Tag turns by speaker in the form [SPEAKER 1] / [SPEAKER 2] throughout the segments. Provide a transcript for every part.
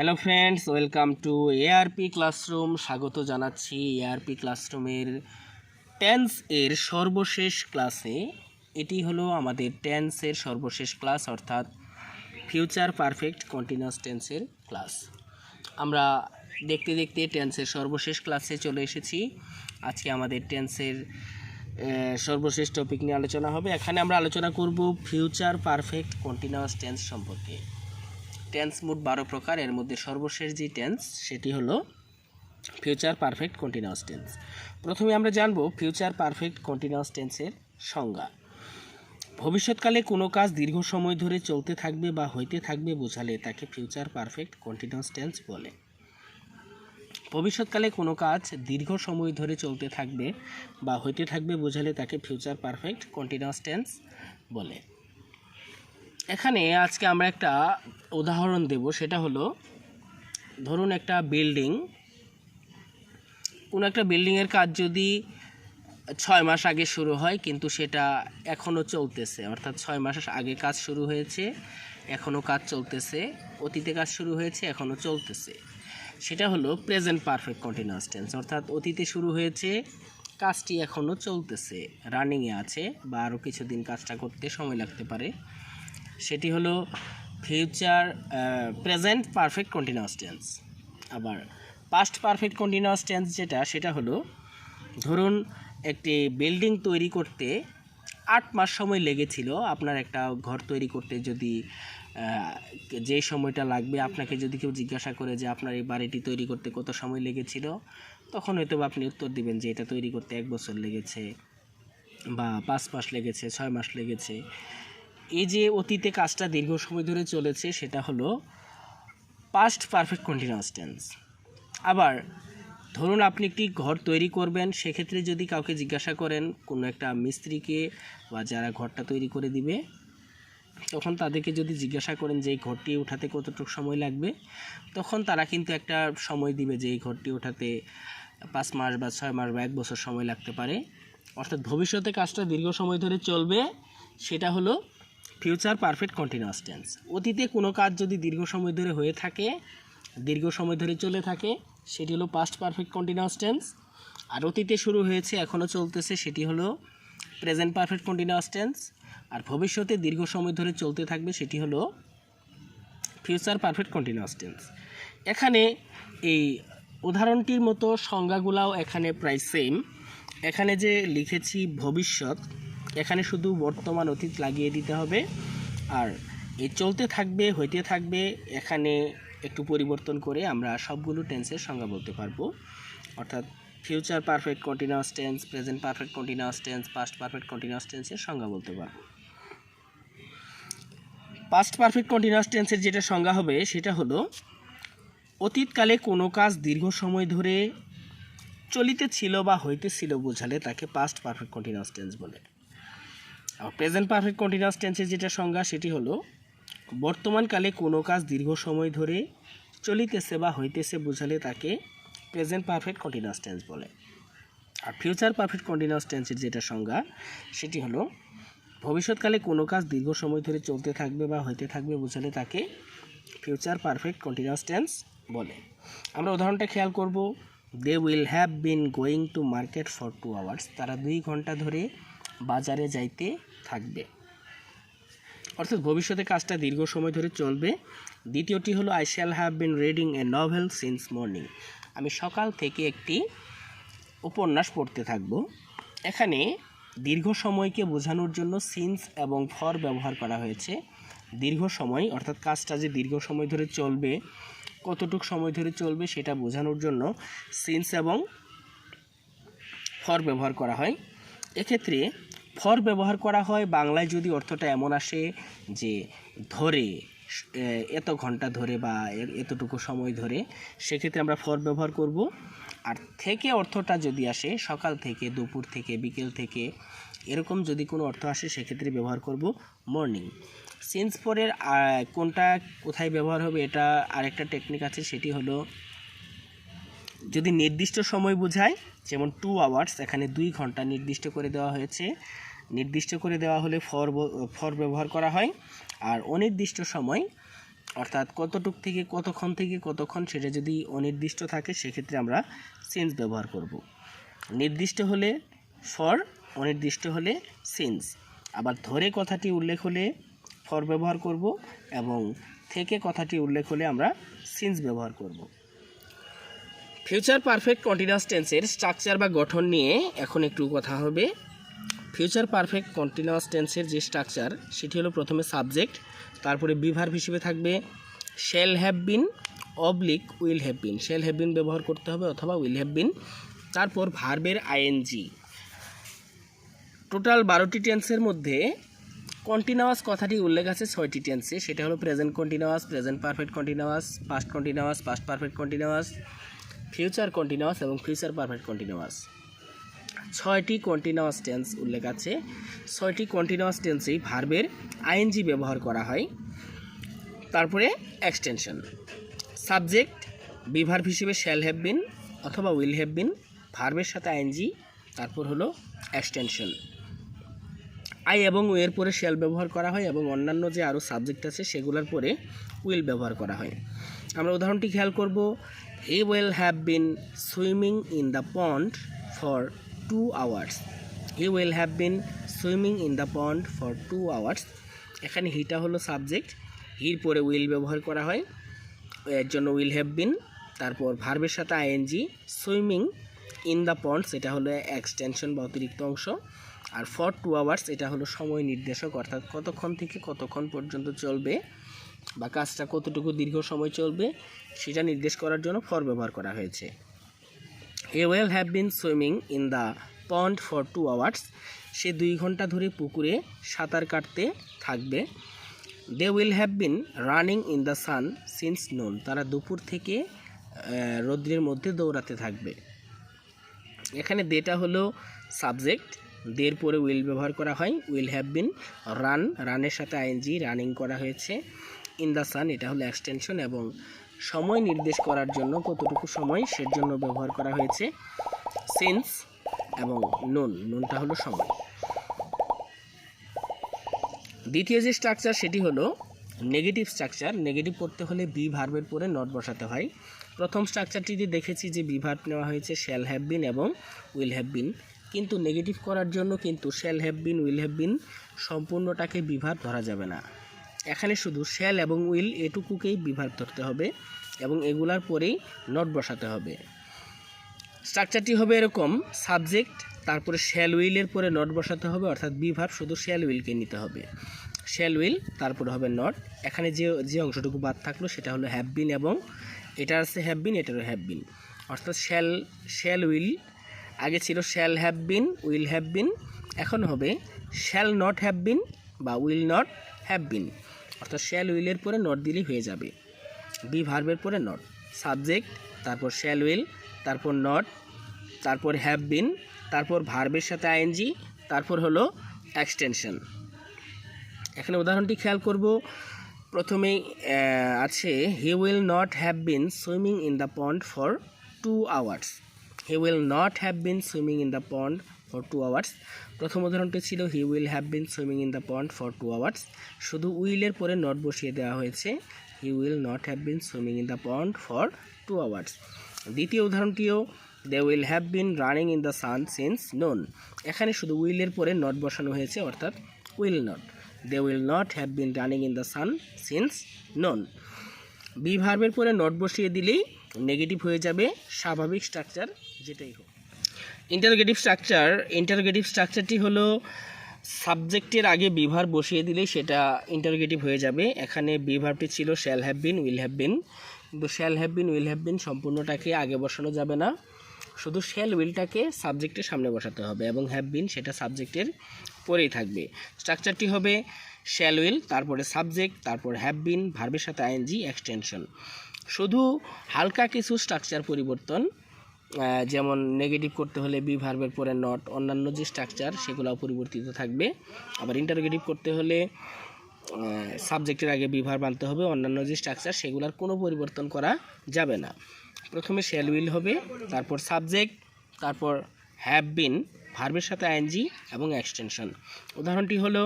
[SPEAKER 1] Hello friends, welcome to ARP classroom. স্বাগত জানাচ্ছি ARP ক্লাসরুমের টেন্স এর সর্বশেষ ক্লাসে। এটি হলো আমাদের টেন্সের সর্বশেষ ক্লাস, অর্থাৎ ফিউচার পারফেক্ট কন্টিনিউয়াস টেন্সের ক্লাস। আমরা দেখতে দেখতে টেন্সের সর্বশেষ ক্লাসে চলে এসেছি। আজকে আমাদের টেন্সের সর্বশেষ টপিক নিয়ে আলোচনা হবে। এখানে আমরা আলোচনা করব ফিউচার পারফেক্ট কন্টিনিউয়াস টেন্স সম্পর্কে। টেন্স মোট 12 প্রকার, এর মধ্যে সর্বশেষ যে টেন্স সেটি হলো ফিউচার পারফেক্ট কন্টিনিউয়াস টেন্স। প্রথমে আমরা জানব ফিউচার পারফেক্ট কন্টিনিউয়াস টেন্সের সংজ্ঞা। ভবিষ্যৎকালে কোনো কাজ দীর্ঘ সময় ধরে চলতে থাকবে বা হইতে থাকবে বোঝালে তাকে ফিউচার পারফেক্ট কন্টিনিউয়াস টেন্স বলে। ভবিষ্যৎকালে কোনো কাজ দীর্ঘ সময় ধরে চলতে থাকবে বা হইতে থাকবে বোঝালে তাকে ফিউচার পারফেক্ট কন্টিনিউয়াস টেন্স বলে। এখানে আজকে আমরা একটা উদাহরণ দেব, সেটা হলো ধরুন একটা বিল্ডিং, কোনো একটা বিল্ডিংয়ের কাজ যদি 6 মাস আগে শুরু হয় কিন্তু সেটা এখনও চলতেছে, অর্থাৎ 6 মাস আগে কাজ শুরু হয়েছে এখনও কাজ চলতেছে, অতীতে কাজ শুরু হয়েছে এখনও চলতেছে, সেটা হলো প্রেজেন্ট পারফেক্ট কন্টিনিউয়াস টেন্স। অর্থাৎ অতীতে শুরু হয়েছে, কাজটি এখনও চলতেছে, রানিংয়ে আছে বা আরও কিছুদিন কাজটা করতে সময় লাগতে পারে, সেটি হলো future present perfect continuous tense. আবার পাস্ট পারফেক্ট কন্টিনিউয়াস টেন্স যেটা হলো, ধরুন একটি বিল্ডিং তৈরি করতে 8 মাস সময় লেগেছিল। আপনার একটা ঘর তৈরি করতে যদি যে সময়টা লাগবে, আপনাকে যদি কেউ জিজ্ঞাসা করে যে আপনার এই বাড়িটি তৈরি করতে কত সময় লেগেছিল, তখন হয়তো আপনি উত্তর দিবেন যে এটা তৈরি করতে 1 বছর লেগেছে বা 5 মাস লেগেছে, 6 মাস লেগেছে। এই যে অতীতে কাজটা দীর্ঘ সময় ধরে চলেছে সেটা হলো পাস্ট পারফেক্ট কন্টিনিউয়াস টেন্স। আবার ধরুন আপনি একটি ঘর তৈরি করবেন, সেক্ষেত্রে যদি কাউকে জিজ্ঞাসা করেন, কোনো একটা মিস্ত্রিকে বা যারা ঘরটা তৈরি করে দিবে, তখন তাদেরকে যদি জিজ্ঞাসা করেন যে এই ঘরটি ওঠাতে কতটুকু সময় লাগবে, তখন তারা কিন্তু একটা সময় দিবে যে এই ঘরটি ওঠাতে 5 মাস বা 6 মাস বা 1 বছর সময় লাগতে পারে। অর্থাৎ ভবিষ্যতে কাজটা দীর্ঘ সময় ধরে চলবে, সেটা হলো ফিউচার পারফেক্ট কন্টিনিউয়াস টেন্স। অতীতে কোনো কাজ যদি দীর্ঘ সময় ধরে হয়ে থাকে, দীর্ঘ সময় ধরে চলে থাকে, সেটি হলো পাস্ট পারফেক্ট কন্টিনিউয়াস টেন্স। আর অতীতে শুরু হয়েছে এখনও চলতেছে, সেটি হলো প্রেজেন্ট পারফেক্ট কন্টিনিউয়াস টেন্স। আর ভবিষ্যতে দীর্ঘ সময় ধরে চলতে থাকবে, সেটি হলো ফিউচার পারফেক্ট কন্টিনিউয়াস টেন্স। এখানে এই উদাহরণটির মতো সংজ্ঞাগুলাও এখানে প্রায় সেম। এখানে যে লিখেছি ভবিষ্যৎ, এখানে শুধু বর্তমান অতীত লাগিয়ে দিতে হবে, আর এই চলতে থাকবে হইতে থাকবে এখানে একটু পরিবর্তন করে আমরা সবগুলো টেন্সের সংজ্ঞা বলতে পারবো। অর্থাৎ future perfect continuous tense, present perfect continuous tense, past perfect continuous টেন্সের সংজ্ঞা বলতে পারবো। পাস্ট পারফেক্ট কন্টিনিউয়াস টেন্সের যেটা সংজ্ঞা হবে সেটা হলো অতীতকালে কোনো কাজ দীর্ঘ সময় ধরে চলিতেছিল বা হইতেছিল বোঝালে তাকে পাস্ট পারফেক্ট কন্টিনিউয়াস টেন্স বলে। আর প্রেজেন্ট পারফেক্ট কন্টিনিউয়াস টেন্সের যেটা সংজ্ঞা সেটি হলো বর্তমানকালে কোনো কাজ দীর্ঘ সময় ধরে চলিতেছে বা হইতেছে বোঝালে তাকে প্রেজেন্ট পারফেক্ট কন্টিনিউয়াস টেন্স বলে। আর ফিউচার পারফেক্ট কন্টিনিউয়াস টেন্সের যেটা সংজ্ঞা সেটি হলো ভবিষ্যৎকালে কোনো কাজ দীর্ঘ সময় ধরে চলতে থাকবে বা হইতে থাকবে বোঝালে তাকে ফিউচার পারফেক্ট কন্টিনিউয়াস টেন্স বলে। আমরা উদাহরণটা খেয়াল করব। They will have been going to market for 2 hours. তারা 2 ঘন্টা ধরে বাজারে যাইতে থাকবে। অর্থাৎ ভবিষ্যতে কাজটা দীর্ঘ সময় ধরে চলবে। দ্বিতীয়টি হলো I shall have been reading a novel since morning. আমি সকাল থেকে একটি উপন্যাস পড়তে থাকব। এখানে দীর্ঘ সময়কে বোঝানোর জন্য সিন্স এবং ফর ব্যবহার করা হয়েছে। দীর্ঘ সময় অর্থাৎ কাজটা যে দীর্ঘ সময় ধরে চলবে, কতটুকু সময় ধরে চলবে সেটা বোঝানোর জন্য সিন্স এবং ফর ব্যবহার করা হয়। এক্ষেত্রে ফর ব্যবহার করা হয় বাংলায় যদি অর্থটা এমন আসে যে ধরে, এত ঘন্টা ধরে বা এতটুকু সময় ধরে, সেক্ষেত্রে আমরা ফর ব্যবহার করব। আর থেকে অর্থটা যদি আসে সকাল থেকে, দুপুর থেকে, বিকেল থেকে, এরকম যদি কোনো অর্থ আসে সেক্ষেত্রে ব্যবহার করব মর্নিং। সিন্স ফরের কোনটা কোথায় ব্যবহার হবে, এটা আরেকটা টেকনিক আছে, সেটি হলো যদি নির্দিষ্ট সময় বোঝায়, যেমন 2 আওয়ার্স, এখানে 2 ঘন্টা নির্দিষ্ট করে দেওয়া হয়েছে, নির্দিষ্ট করে দেওয়া হলে ফর ব্যবহার করা হয়। আর অনির্দিষ্ট সময় অর্থাৎ কতটুক থেকে কতক্ষণ সেটা যদি অনির্দিষ্ট থাকে সেক্ষেত্রে আমরা সিন্স ব্যবহার করব। নির্দিষ্ট হলে ফর, অনির্দিষ্ট হলে সিন্স। আবার ধরে কথাটি উল্লেখ হলে ফর ব্যবহার করব এবং থেকে কথাটি উল্লেখ হলে আমরা সিন্স ব্যবহার করব। ফিউচার পারফেক্ট কন্টিনিউয়াস টেন্সের স্ট্রাকচার বা গঠন নিয়ে এখন একটু কথা হবে। ফিউচার পারফেক্ট কন্টিনিউয়াস টেন্সের যে স্ট্রাকচার সেটি হলো প্রথমে সাবজেক্ট, তারপরে বিভার্ব হিসেবে থাকবে shall have bin oblique will have bin. Shall have বিন ব্যবহার করতে হবে অথবা উইল হ্যাভ বিন। তারপর ভার্বের আইএনজি। টোটাল 12টি টেন্সের মধ্যে কন্টিনিউয়াস কথাটি উল্লেখ আছে 6টি টেন্সে, সেটা হলো present continuous, present perfect continuous, past continuous, past perfect continuous, future continuous এবং ফিউচার পারফেক্ট কন্টিনিউয়াস। 6টি কন্টিনিউয়াস টেন্স উল্লেখ আছে। 6টি কন্টিনিউয়াস টেন্সেই ভার্বের আইএনজি ব্যবহার করা হয়। তারপরে এক্সটেনশন। সাবজেক্ট বিভার্ব হিসেবে শ্যাল হ্যাভ বিন অথবা উইল হ্যাভ বিন, ভার্বের সাথে আইএনজি, তারপর হলো এক্সটেনশন। আই এবং এর পরে শ্যাল ব্যবহার করা হয় এবং অন্যান্য যে আরও সাবজেক্ট আছে সেগুলোর পরে উইল ব্যবহার করা হয়। আমরা উদাহরণটি খেয়াল করব। হি will have been swimming in the pond for 2 hours. He will have been swimming in the pond for 2 hours। এখানে হিটা হলো সাবজেক্ট, হির পরে উইল ব্যবহার করা হয়, এর জন্য উইল হ্যাভ বিন। তারপর ভার্বের সাথে ING, swimming in the pond সেটা হলো এক্সটেনশন বা অতিরিক্ত অংশ, আর ফর 2 hours এটা হলো সময় নির্দেশক, অর্থাৎ কতক্ষণ থেকে কতক্ষণ পর্যন্ত চলবে বা কাজটা কতটুকু দীর্ঘ সময় চলবে সেটা নির্দেশ করার জন্য ফর ব্যবহার করা হয়েছে। He will have been swimming in the pond for 2 hours। সে 2 ঘন্টা ধরে পুকুরে সাঁতার কাটতে থাকবে। They will have been running in the sun since noon. তারা দুপুর থেকে রৌদ্রের মধ্যে দৌড়াতে থাকবে। এখানে দেটা হলো সাবজেক্ট, দের পরে উইল ব্যবহার করা হয়, উইল হ্যাভ বিন রান, রানের সাথে আইএনজি, রানিং করা হয়েছে। ইন দ্য সান এটা হলো এক্সটেনশন এবং সময় নির্দেশ করার জন্য কতটুকু সময় সের জন্য ব্যবহার করা হয়েছে সিন্স, এবং নুন, নুনটা হলো সময়। দ্বিতীয় যে স্ট্রাকচার সেটি হলো নেগেটিভ স্ট্রাকচার। নেগেটিভ করতে হলে বি ভার্বের পরে নট বসাতে হয়। প্রথম স্ট্রাকচারটিতে দেখেছি যে বি ভার্ব নেওয়া হয়েছে শ্যাল হ্যাভ বিন এবং উইল হ্যাভ বিন, কিন্তু নেগেটিভ করার জন্য কিন্তু shall have been will have been সম্পূর্ণটাকে বি ভার্ব ধরা যাবে না। এখানে শুধু শ্যাল এবং উইল এটুকুকেই বি ভার্ব ধরতে হবে এবং এগুলার পরেই নট বসাতে হবে। স্ট্রাকচারটি হবে এরকম, সাবজেক্ট তারপরে শ্যাল উইলের পরে নট বসাতে হবে, অর্থাৎ বি ভার্ব শুধু শ্যাল উইলকে নিতে হবে। শ্যাল উইল তারপরে হবে নট। এখানে যে অংশটুকু বাদ থাকলো সেটা হলো হ্যাভ বিন এবং এটা আছে হ্যাভ বিন, এটারও হ্যাভ বিন, অর্থাৎ শ্যাল উইল আগে ছিল shall have been will have বিন, এখন হবে শ্যাল নট হ্যাভ বিন বা উইল নট হ্যাভ বিন, অর্থাৎ শ্যাল উইলের পরে নট দিলেই হয়ে যাবে। বি ভার্বের পরে নট, সাবজেক্ট তারপর শ্যাল উইল তারপর নট তারপর হ্যাভ বিন তারপর ভার্বের সাথে আইএনজি তারপর হলো এক্সটেনশন। এখানে উদাহরণটি খেয়াল করব। প্রথমেই আছে he will not have been swimming in the pond for 2 hours। He will not have been swimming in the pond for 2 hours। প্রথম উদাহরণটি ছিল he will have been swimming in the pond for 2 hours, শুধু উইলের পরে নট বসিয়ে দেওয়া হয়েছে, he will not have been swimming in the pond for 2 hours। দ্বিতীয় উদাহরণটিও they will have been running in the sun since noon. এখানে শুধু উইলের পরে নট বসানো হয়েছে, অর্থাৎ will not, they will not have been running in the sun since noon. Be ভার্বের পরে নট বসিয়ে দিলেই নেগেটিভ হয়ে যাবে, স্বাভাবিক স্ট্রাকচার যেটাই হোক। ইন্টারোগেটিভ স্ট্রাকচারটি হলো সাবজেক্টের আগে বি ভার্ব বসিয়ে দিলেই সেটা ইন্টারোগেটিভ হয়ে যাবে। এখানে বি ভার্বটি ছিল shall have been will have been, কিন্তু shall have been will have been সম্পূর্ণটাকে আগে বসানো যাবে না, শুধু শ্যাল উইলটাকে সাবজেক্টের সামনে বসাতে হবে এবং হ্যাভ বিন সেটা সাবজেক্টের পরেই থাকবে। স্ট্রাকচারটি হবে শ্যাল উইল তারপরে সাবজেক্ট তারপর হ্যাভ বিন ভার্বের সাথে আইএনজি এক্সটেনশন। শুধু হালকা কিছু স্ট্রাকচার পরিবর্তন, যেমন নেগেটিভ করতে হলে বি ভার্বের পরে নট, অন্যান্য যে স্ট্রাকচার সেগুলোও পরিবর্তিত থাকবে। আবার ইন্টারোগেটিভ করতে হলে সাবজেক্টের আগে বি ভার্ব আনতে হবে, অন্যান্য যে স্ট্রাকচার সেগুলোর কোনো পরিবর্তন করা যাবে না। প্রথমে শ্যাল উইল হবে, তারপর সাবজেক্ট, তারপর হ্যাভ বিন ভার্বের সাথে আইএনজি এবং এক্সটেনশন। উদাহরণটি হলো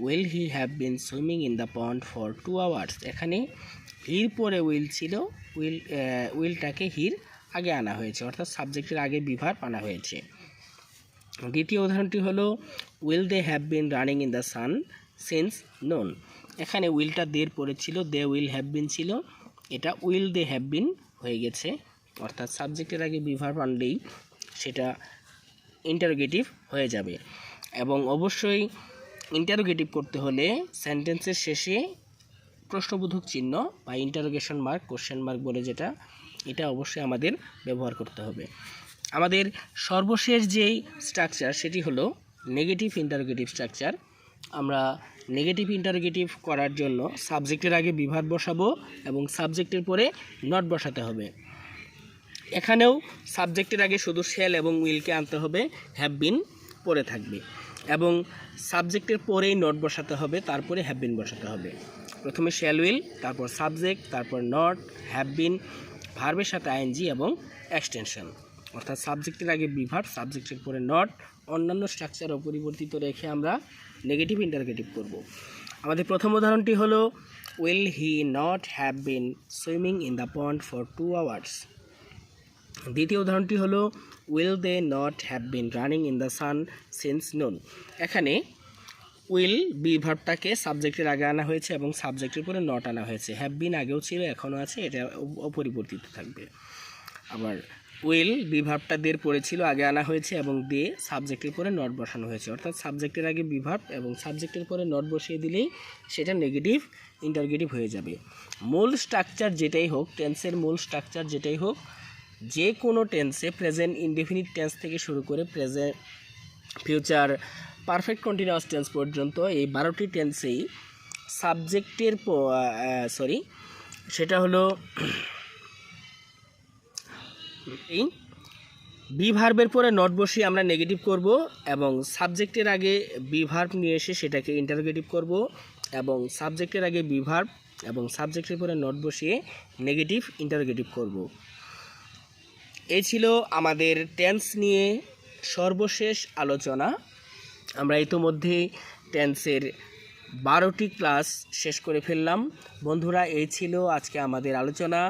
[SPEAKER 1] will he have been swimming in the pond for 2 hours। এখানে হির পরে উইল ছিল, উইলটাকে হির আগে আনা হয়েছে, অর্থাৎ সাবজেক্টের আগে বি ভার্ব আনা হয়েছে। দ্বিতীয় উদাহরণটি হলো will they have been running in the sun since noon. এখানে উইলটা দের পরে ছিল, দে উইল হ্যাভ বিন ছিল, এটা উইল দে হ্যাভ বিন হয়ে গেছে, অর্থাৎ সাবজেক্টের আগে বি ভার্ব আনলেই সেটা ইন্টারোগেটিভ হয়ে যাবে। এবং অবশ্যই ইন্টারোগেটিভ করতে হলে সেন্টেন্সের শেষে প্রশ্নবোধক চিহ্ন বা ইন্টারোগেশন মার্ক, কোশ্চেন মার্ক বলে যেটা, এটা অবশ্যই আমাদের ব্যবহার করতে হবে। আমাদের সর্বশেষ যেই স্ট্রাকচার সেটি হলো নেগেটিভ ইন্টারোগেটিভ স্ট্রাকচার। আমরা নেগেটিভ ইন্টারোগেটিভ করার জন্য সাবজেক্টের আগে বি ভার্ব বসাবো এবং সাবজেক্টের পরে নট বসাতে হবে। এখানেও সাবজেক্টের আগে শুধু শ্যাল এবং উইলকে আনতে হবে, হ্যাভ বিন পরে থাকবে, এবং সাবজেক্টের পরেই নট বসাতে হবে, তারপরে হ্যাভ বিন বসাতে হবে। প্রথমে শ্যাল উইল, তারপর সাবজেক্ট, তারপর নট, হ্যাভ বিন, ভার্বের সাথে আইএনজি এবং এক্সটেনশন, অর্থাৎ সাবজেক্টের আগে বি ভার্ব, সাবজেক্টের পরে নট, অন্যান্য স্ট্রাকচার অপরিবর্তিত রেখে আমরা নেগেটিভ ইন্টারোগেটিভ করব। আমাদের প্রথম উদাহরণটি হলো will he not have been swimming in the pond for 2 hours। দ্বিতীয় উদাহরণটি হলো will they not have been running in the sun since noon. এখানে উইল বি ভার্বটাকে সাবজেক্টের আগে আনা হয়েছে এবং সাবজেক্টের পরে নট আনা হয়েছে, হ্যাভ বিন আগেও ছিল এখনও আছে, এটা অপরিবর্তিত থাকবে। আবার উইল বি ভার্বটা দের পরে ছিল, আগে আনা হয়েছে এবং দে সাবজেক্টের পরে নট বসানো হয়েছে, অর্থাৎ সাবজেক্টের আগে বি ভার্ব এবং সাবজেক্টের পরে নট বসিয়ে দিলেই সেটা নেগেটিভ ইন্টারোগেটিভ হয়ে যাবে। মূল স্ট্রাকচার যেটাই হোক, টেন্সের মূল স্ট্রাকচার যেটাই হোক, যে কোনো টেন্সে প্রেজেন্ট ইনডেফিনিট টেন্স থেকে শুরু করে present, future, perfect continuous tense পর্যন্ত এই 12টি টেন্সেই সাবজেক্টের সেটা হলো এই বি ভার্বের পরে নট বসিয়ে আমরা নেগেটিভ করব এবং সাবজেক্টের আগে বি ভার্ব নিয়ে এসে সেটাকে ইন্টারোগেটিভ করব এবং সাবজেক্টের আগে বি ভার্ব এবং সাবজেক্টের পরে নট বসিয়ে নেগেটিভ ইন্টারোগেটিভ করব। এই ছিল আমাদের টেন্স নিয়ে সর্বশেষ আলোচনা। আমরা ইতোমধ্যেই টেন্সের 12টি ক্লাস শেষ করে ফেললাম। বন্ধুরা, এই ছিল আজকে আমাদের আলোচনা।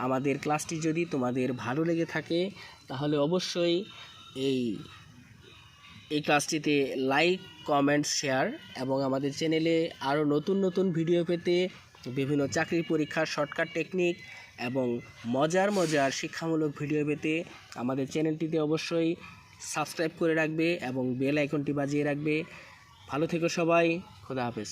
[SPEAKER 1] আমাদের ক্লাসটি যদি তোমাদের ভালো লেগে থাকে তাহলে অবশ্যই এই ক্লাসটিতে লাইক, কমেন্ট, শেয়ার এবং আমাদের চ্যানেলে আরও নতুন নতুন ভিডিও পেতে, বিভিন্ন চাকরির পরীক্ষার শর্টকাট টেকনিক এবং মজার শিক্ষামূলক ভিডিও পেতে আমাদের চ্যানেলটিতে অবশ্যই সাবস্ক্রাইব করে রাখবে এবং বেল আইকনটি বাজিয়ে রাখবে। ভালো থেকো সবাই, খোদা হাফেজ।